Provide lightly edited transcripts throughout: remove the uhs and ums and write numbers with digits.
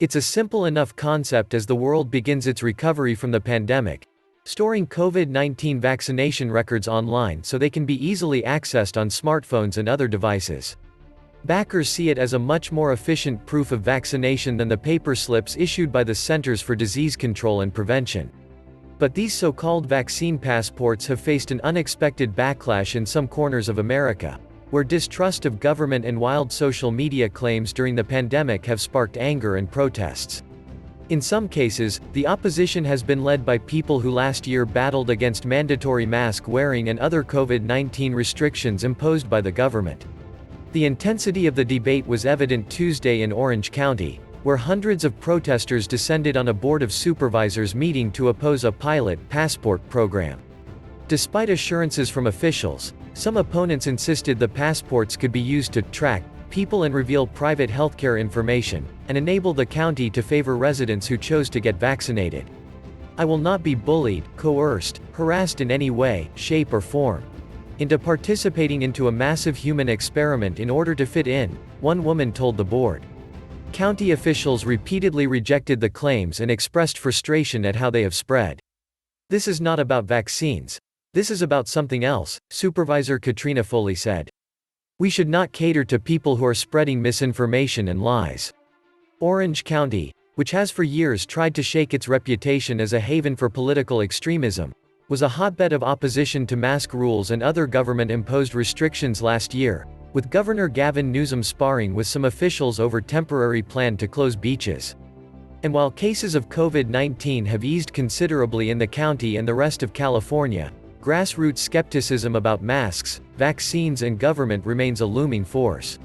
It's a simple enough concept as the world begins its recovery from the pandemic, storing COVID-19 vaccination records online so they can be easily accessed on smartphones and other devices. Backers see it as a much more efficient proof of vaccination than the paper slips issued by the Centers for Disease Control and Prevention. But these so-called vaccine passports have faced an unexpected backlash in some corners of America, where distrust of government and wild social media claims during the pandemic have sparked anger and protests. In some cases, the opposition has been led by people who last year battled against mandatory mask wearing and other COVID-19 restrictions imposed by the government. The intensity of the debate was evident Tuesday in Orange County, where hundreds of protesters descended on a Board of Supervisors meeting to oppose a pilot passport program. Despite assurances from officials, some opponents insisted the passports could be used to track people and reveal private healthcare information, and enable the county to favor residents who chose to get vaccinated. "I will not be bullied, coerced, harassed in any way, shape or form into participating into a massive human experiment in order to fit in," one woman told the board. County officials repeatedly rejected the claims and expressed frustration at how they have spread. "This is not about vaccines. This is about something else," Supervisor Katrina Foley said. "We should not cater to people who are spreading misinformation and lies." Orange County, which has for years tried to shake its reputation as a haven for political extremism, was a hotbed of opposition to mask rules and other government-imposed restrictions last year, with Governor Gavin Newsom sparring with some officials over temporary plan to close beaches. And while cases of COVID-19 have eased considerably in the county and the rest of California, grassroots skepticism about masks, vaccines and government remains a looming force.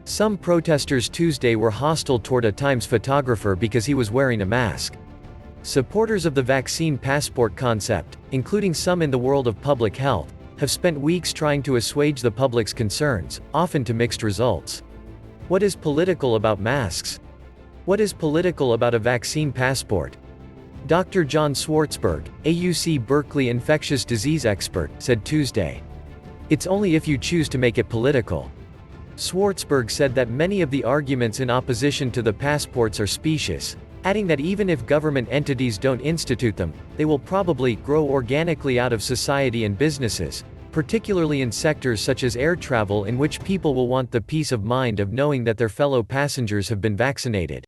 Some protesters Tuesday were hostile toward a Times photographer because he was wearing a mask. Supporters of the vaccine passport concept, including some in the world of public health, have spent weeks trying to assuage the public's concerns, often to mixed results. What is political about masks? What is political about a vaccine passport? Dr. John Swartzberg, a UC Berkeley infectious disease expert, said Tuesday. "It's only if you choose to make it political." Swartzberg said that many of the arguments in opposition to the passports are specious, adding that even if government entities don't institute them, they will probably grow organically out of society and businesses, particularly in sectors such as air travel in which people will want the peace of mind of knowing that their fellow passengers have been vaccinated.